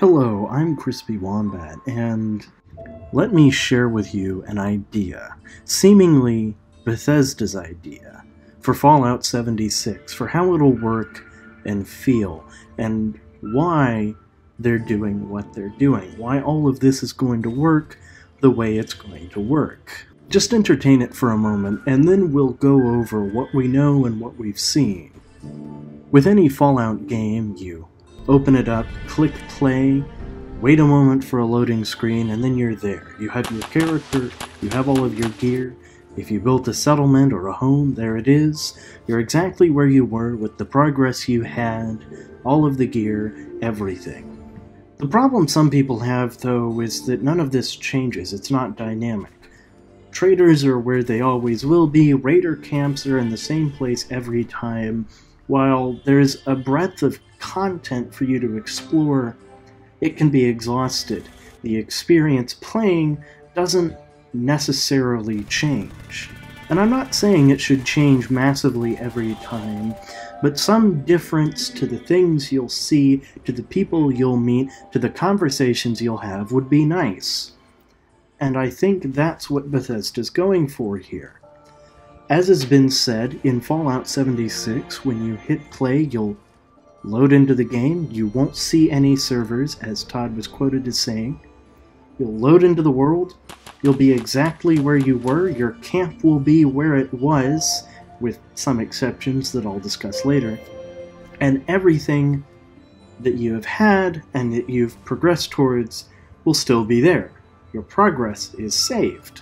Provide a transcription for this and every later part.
Hello, I'm Crispy Wombat, and let me share with you an idea, seemingly Bethesda's idea, for Fallout 76, for how it'll work and feel, and why they're doing what they're doing, why all of this is going to work the way it's going to work. Just entertain it for a moment, and then we'll go over what we know and what we've seen. With any Fallout game, you open it up, click play, wait a moment for a loading screen, and then you're there. You have your character, you have all of your gear. If you built a settlement or a home, there it is. You're exactly where you were with the progress you had, all of the gear, everything. The problem some people have, though, is that none of this changes. It's not dynamic. Traders are where they always will be, raider camps are in the same place every time. While there's a breadth of content for you to explore, it can be exhausted. The experience playing doesn't necessarily change. And I'm not saying it should change massively every time, but some difference to the things you'll see, to the people you'll meet, to the conversations you'll have would be nice. And I think that's what Bethesda's going for here. As has been said, in Fallout 76, when you hit play, you'll load into the game, you won't see any servers, as Todd was quoted as saying. You'll load into the world, you'll be exactly where you were, your camp will be where it was, with some exceptions that I'll discuss later, and everything that you have had and that you've progressed towards will still be there. Your progress is saved.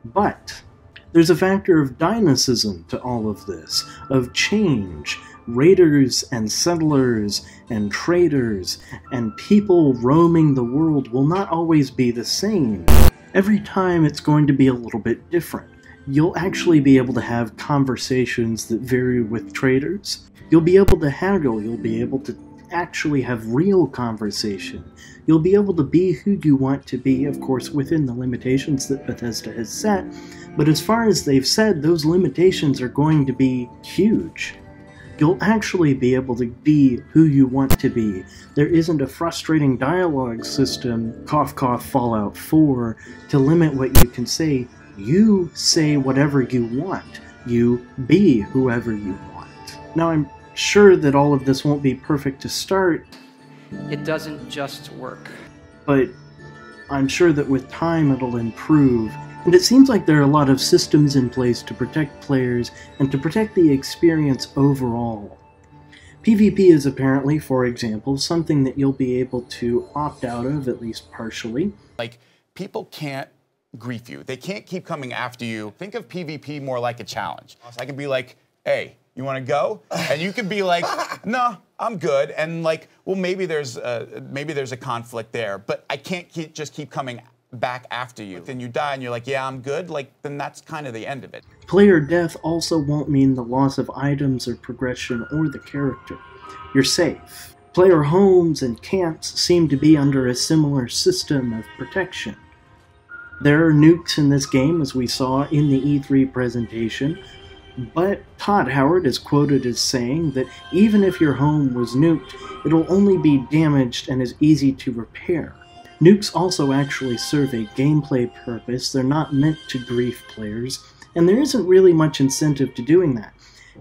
But there's a factor of dynamism to all of this, of change. Raiders and settlers and traders and people roaming the world will not always be the same. Every time it's going to be a little bit different. You'll actually be able to have conversations that vary with traders. You'll be able to haggle, you'll be able to actually have real conversation. You'll be able to be who you want to be, of course, within the limitations that Bethesda has set, but as far as they've said, those limitations are going to be huge. You'll actually be able to be who you want to be. There isn't a frustrating dialogue system, cough cough Fallout 4, to limit what you can say. You say whatever you want. You be whoever you want. Now I'm sure that all of this won't be perfect to start. It doesn't just work. But I'm sure that with time it'll improve. And it seems like there are a lot of systems in place to protect players and to protect the experience overall. PvP is apparently, for example, something that you'll be able to opt out of, at least partially. Like, people can't grief you. They can't keep coming after you. Think of PvP more like a challenge. I can be like, hey, you want to go? And you can be like, no, I'm good. And like, well, maybe there's a conflict there, but I can't just keep coming back after you. Then you die and you're like, yeah, I'm good, like, then that's kind of the end of it. Player death also won't mean the loss of items or progression or the character. You're safe. Player homes and camps seem to be under a similar system of protection. There are nukes in this game, as we saw in the E3 presentation, but Todd Howard is quoted as saying that even if your home was nuked, it'll only be damaged and is easy to repair. Nukes also actually serve a gameplay purpose. They're not meant to grief players, and there isn't really much incentive to doing that.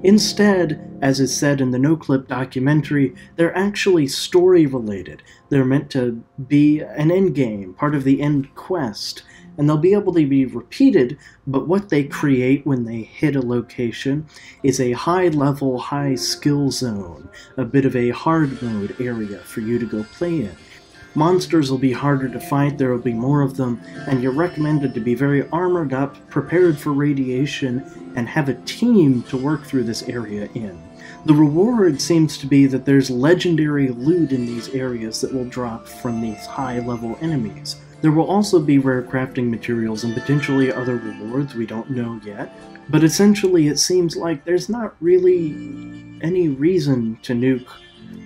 Instead, as is said in the NoClip documentary, they're actually story-related. They're meant to be an endgame, part of the end quest, and they'll be able to be repeated, but what they create when they hit a location is a high-level, high-skill zone, a bit of a hard mode area for you to go play in. Monsters will be harder to fight, there will be more of them, and you're recommended to be very armored up, prepared for radiation, and have a team to work through this area in. The reward seems to be that there's legendary loot in these areas that will drop from these high-level enemies. There will also be rare crafting materials and potentially other rewards, we don't know yet, but essentially it seems like there's not really any reason to nuke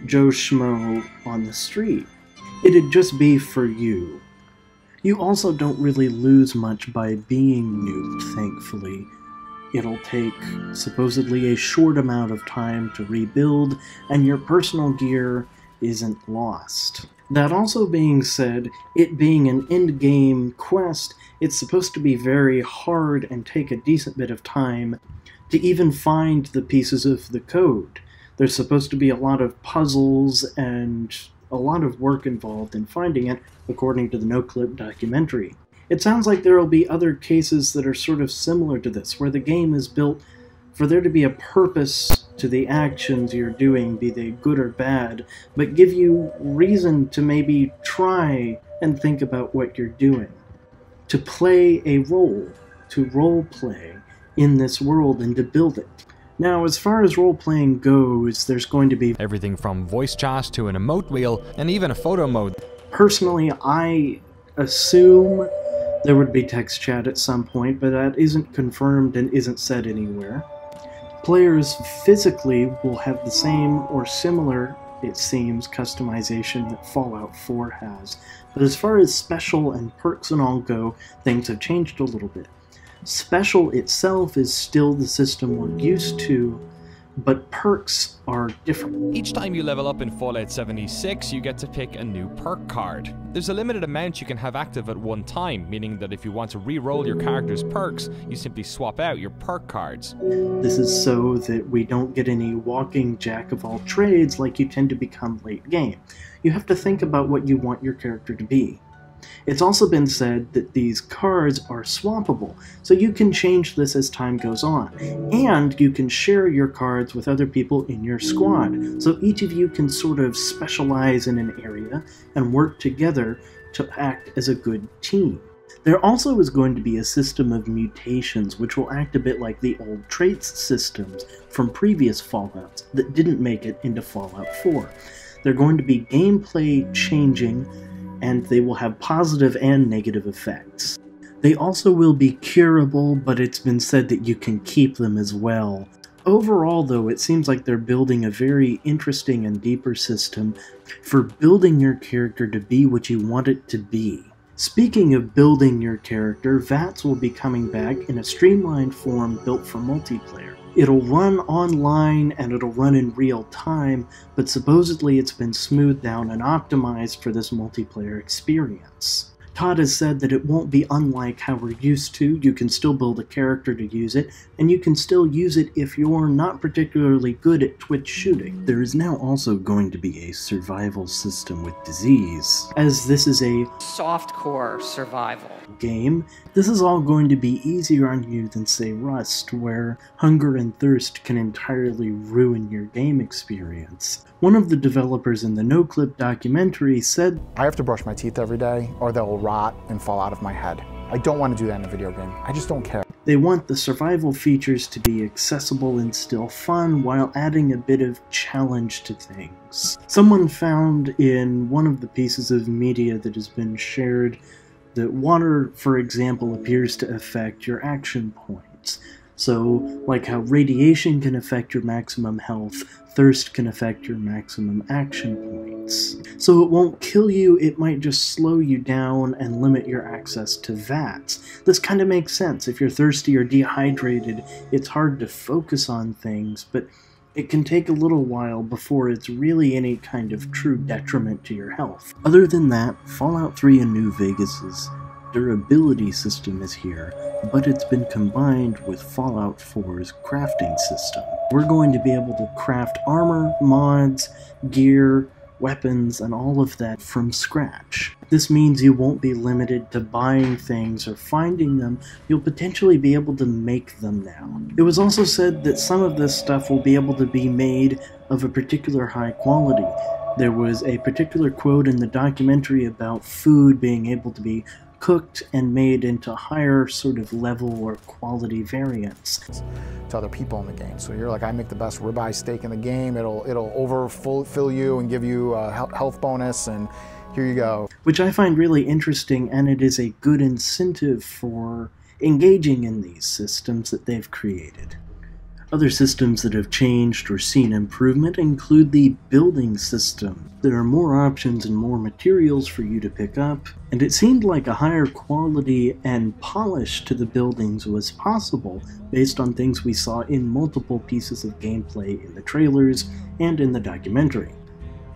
Joe Schmo on the street. It'd just be for you. You also don't really lose much by being nuked, thankfully. It'll take supposedly a short amount of time to rebuild, and your personal gear isn't lost. That also being said, it being an end-game quest, it's supposed to be very hard and take a decent bit of time to even find the pieces of the code. There's supposed to be a lot of puzzles and a lot of work involved in finding it, according to the NoClip documentary. It sounds like there will be other cases that are sort of similar to this, where the game is built for there to be a purpose to the actions you're doing, be they good or bad, but give you reason to maybe try and think about what you're doing. To play a role, to role-play in this world and to build it. Now, as far as role-playing goes, there's going to be everything from voice chat to an emote wheel and even a photo mode. Personally, I assume there would be text chat at some point, but that isn't confirmed and isn't said anywhere. Players physically will have the same or similar, it seems, customization that Fallout 4 has. But as far as special and perks and all go, things have changed a little bit. Special itself is still the system we're used to, but perks are different. Each time you level up in Fallout 76, you get to pick a new perk card. There's a limited amount you can have active at one time, meaning that if you want to re-roll your character's perks, you simply swap out your perk cards. This is so that we don't get any walking jack-of-all-trades like you tend to become late game. You have to think about what you want your character to be. It's also been said that these cards are swappable, so you can change this as time goes on, and you can share your cards with other people in your squad, so each of you can sort of specialize in an area and work together to act as a good team. There also is going to be a system of mutations which will act a bit like the old traits systems from previous Fallouts that didn't make it into Fallout 4. They're going to be gameplay changing, and they will have positive and negative effects. They also will be curable, but it's been said that you can keep them as well. Overall, though, it seems like they're building a very interesting and deeper system for building your character to be what you want it to be. Speaking of building your character, VATS will be coming back in a streamlined form built for multiplayer. It'll run online and it'll run in real time, but supposedly it's been smoothed down and optimized for this multiplayer experience. Todd has said that it won't be unlike how we're used to. You can still build a character to use it, and you can still use it if you're not particularly good at Twitch shooting. There is now also going to be a survival system with disease. As this is a softcore survival game, this is all going to be easier on you than, say, Rust, where hunger and thirst can entirely ruin your game experience. One of the developers in the NoClip documentary said, I have to brush my teeth every day, or they'll rot and fall out of my head. I don't want to do that in a video game. I just don't care. They want the survival features to be accessible and still fun, while adding a bit of challenge to things. Someone found in one of the pieces of media that has been shared that water, for example, appears to affect your action points. So, like how radiation can affect your maximum health, thirst can affect your maximum action points. So it won't kill you, it might just slow you down and limit your access to VATS. This kind of makes sense. If you're thirsty or dehydrated, it's hard to focus on things, but it can take a little while before it's really any kind of true detriment to your health. Other than that, Fallout 3 and New Vegas's durability system is here, but it's been combined with Fallout 4's crafting system. We're going to be able to craft armor, mods, gear, weapons, and all of that from scratch. This means you won't be limited to buying things or finding them, you'll potentially be able to make them now. It was also said that some of this stuff will be able to be made of a particular high quality. There was a particular quote in the documentary about food being able to be cooked and made into higher sort of level or quality variants to other people in the game. So you're like, I make the best ribeye steak in the game, it'll overfill you and give you a health bonus, and here you go. Which I find really interesting, and it is a good incentive for engaging in these systems that they've created. Other systems that have changed or seen improvement include the building system. There are more options and more materials for you to pick up, and it seemed like a higher quality and polish to the buildings was possible based on things we saw in multiple pieces of gameplay in the trailers and in the documentary.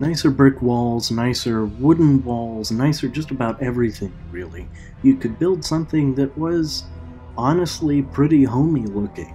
Nicer brick walls, nicer wooden walls, nicer just about everything, really. You could build something that was honestly pretty homey looking.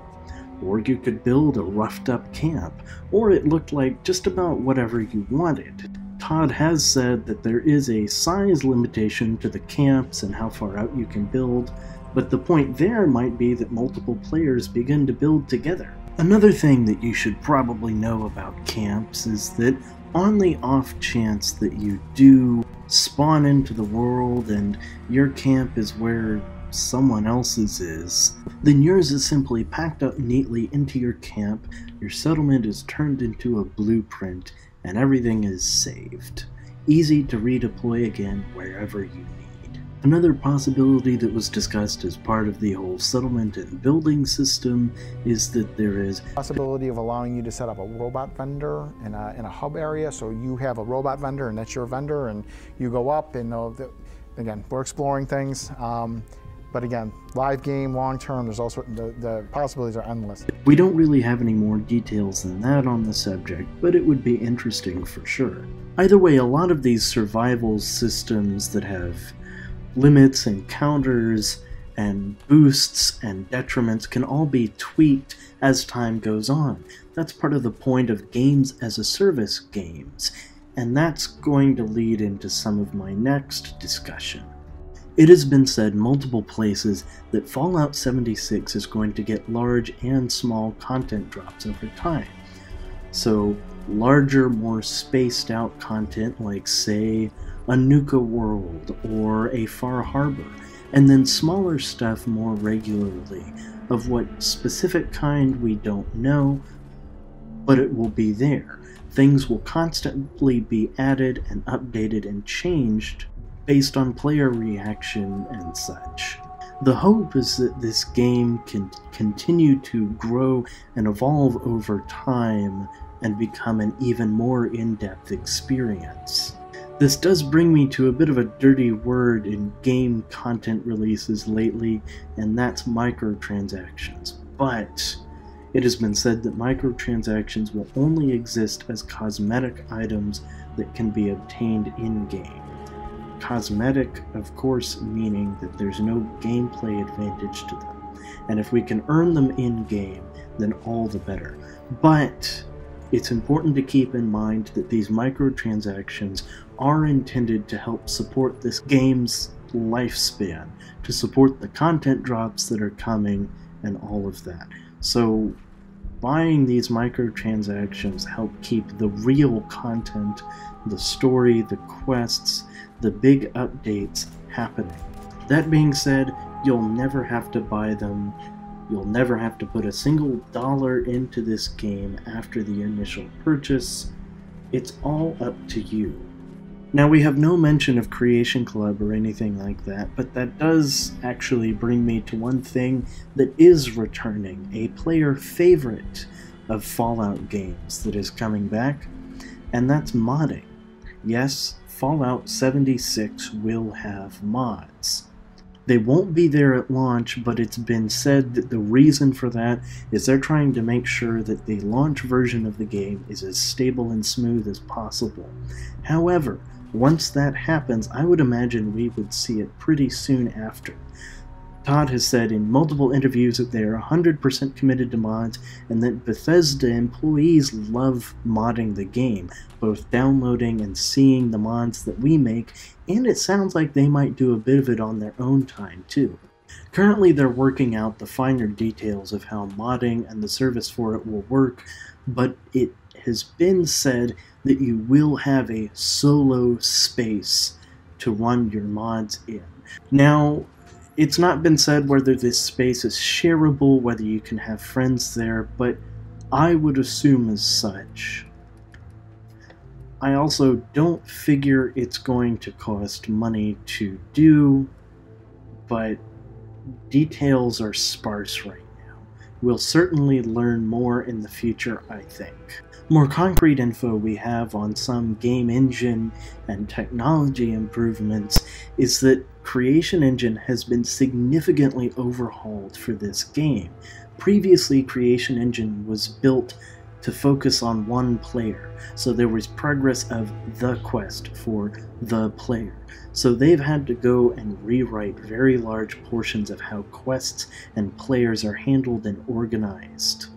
Or you could build a roughed up camp, or it looked like just about whatever you wanted. Todd has said that there is a size limitation to the camps and how far out you can build, but the point there might be that multiple players begin to build together. Another thing that you should probably know about camps is that on the off chance that you do spawn into the world and your camp is where someone else's is, then yours is simply packed up neatly into your camp, your settlement is turned into a blueprint, and everything is saved. Easy to redeploy again wherever you need. Another possibility that was discussed as part of the whole settlement and building system is that there is possibility of allowing you to set up a robot vendor in a hub area, so you have a robot vendor and that's your vendor, and you go up and again, we're exploring things. But again, live game, long term, there's also the possibilities are endless. We don't really have any more details than that on the subject, but it would be interesting for sure. Either way, a lot of these survival systems that have limits and counters and boosts and detriments can all be tweaked as time goes on. That's part of the point of games as a service games, and that's going to lead into some of my next discussion. It has been said multiple places that Fallout 76 is going to get large and small content drops over time. So, larger, more spaced out content like, say, a Nuka World or a Far Harbor, and then smaller stuff more regularly, of what specific kind we don't know, but it will be there. Things will constantly be added and updated and changed based on player reaction and such. The hope is that this game can continue to grow and evolve over time and become an even more in-depth experience. This does bring me to a bit of a dirty word in game content releases lately, and that's microtransactions. But it has been said that microtransactions will only exist as cosmetic items that can be obtained in-game. Cosmetic, of course, meaning that there's no gameplay advantage to them. And if we can earn them in-game, then all the better. But it's important to keep in mind that these microtransactions are intended to help support this game's lifespan, to support the content drops that are coming and all of that. So buying these microtransactions help keep the real content, the story, the quests, the big updates happening. That being said, you'll never have to buy them. You'll never have to put a single dollar into this game after the initial purchase. It's all up to you. Now, we have no mention of Creation Club or anything like that, but that does actually bring me to one thing that is returning, a player favorite of Fallout games that is coming back, and that's modding. Yes, Fallout 76 will have mods. They won't be there at launch, but it's been said that the reason for that is they're trying to make sure that the launch version of the game is as stable and smooth as possible. However, once that happens, I would imagine we would see it pretty soon after. Todd has said in multiple interviews that they are 100% committed to mods, and that Bethesda employees love modding the game, both downloading and seeing the mods that we make, and it sounds like they might do a bit of it on their own time too. Currently they're working out the finer details of how modding and the service for it will work, but it has been said that you will have a solo space to run your mods in. Now, it's not been said whether this space is shareable, whether you can have friends there, but I would assume as such. I also don't figure it's going to cost money to do, but details are sparse right now. We'll certainly learn more in the future, I think. More concrete info we have on some game engine and technology improvements is that Creation Engine has been significantly overhauled for this game. Previously, Creation Engine was built to focus on one player. So there was progress of the quest for the player. So they've had to go and rewrite very large portions of how quests and players are handled and organized.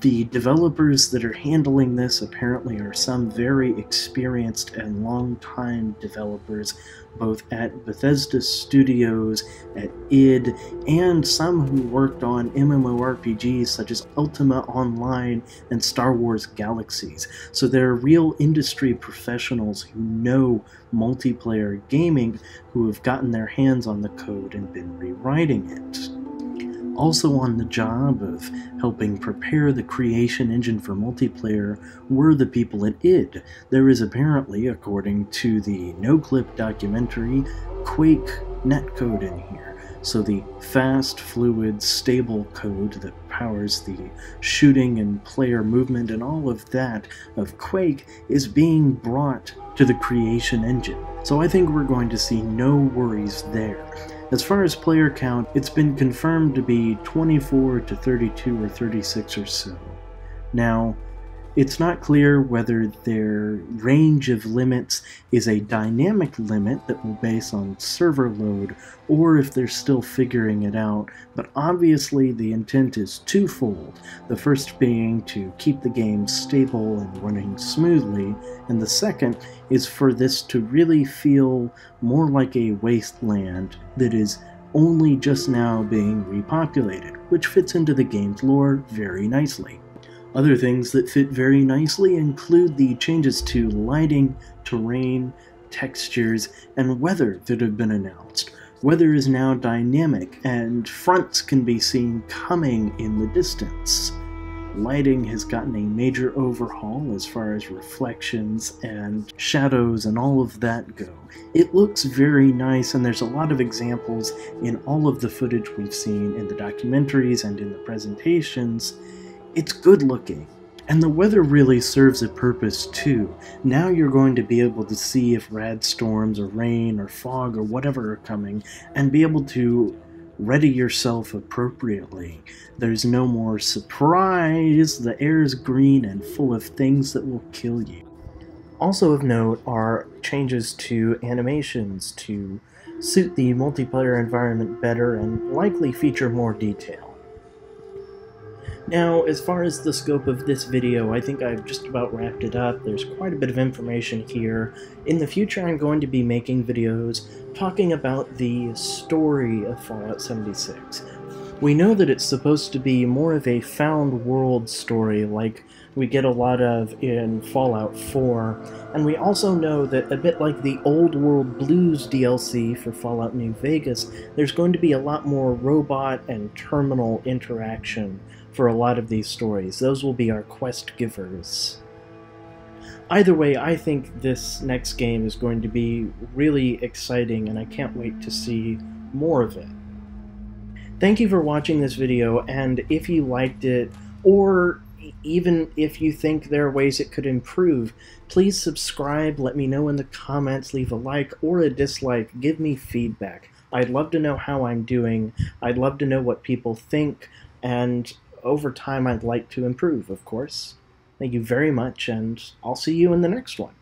The developers that are handling this apparently are some very experienced and long-time developers, both at Bethesda Studios, at id, and some who worked on MMORPGs such as Ultima Online and Star Wars Galaxies. So they're real industry professionals who know multiplayer gaming, who have gotten their hands on the code and been rewriting it. Also on the job of helping prepare the creation engine for multiplayer were the people at id. There is apparently, according to the NoClip documentary, Quake netcode in here. So the fast, fluid, stable code that powers the shooting and player movement and all of that of Quake is being brought to the creation engine. So I think we're going to see no worries there. As far as player count, it's been confirmed to be 24 to 32 or 36 or so. Now, it's not clear whether their range of limits is a dynamic limit that will base on server load, or if they're still figuring it out, but obviously the intent is twofold. The first being to keep the game stable and running smoothly, and the second is for this to really feel more like a wasteland that is only just now being repopulated, which fits into the game's lore very nicely. Other things that fit very nicely include the changes to lighting, terrain, textures, and weather that have been announced. Weather is now dynamic, and fronts can be seen coming in the distance. Lighting has gotten a major overhaul as far as reflections and shadows and all of that go. It looks very nice, and there's a lot of examples in all of the footage we've seen in the documentaries and in the presentations. It's good looking. And the weather really serves a purpose too. Now you're going to be able to see if rad storms or rain or fog or whatever are coming, and be able to ready yourself appropriately. There's no more surprise, the air is green and full of things that will kill you. Also of note are changes to animations to suit the multiplayer environment better and likely feature more detail. Now, as far as the scope of this video, I think I've just about wrapped it up. There's quite a bit of information here. In the future, I'm going to be making videos talking about the story of Fallout 76. We know that it's supposed to be more of a found world story like we get a lot of in Fallout 4, and we also know that a bit like the Old World Blues DLC for Fallout New Vegas, there's going to be a lot more robot and terminal interaction for a lot of these stories. Those will be our quest givers. Either way, I think this next game is going to be really exciting, and I can't wait to see more of it. Thank you for watching this video, and if you liked it, or even if you think there are ways it could improve, please subscribe, let me know in the comments, leave a like or a dislike, give me feedback. I'd love to know how I'm doing, I'd love to know what people think, and over time I'd like to improve, of course. Thank you very much, and I'll see you in the next one.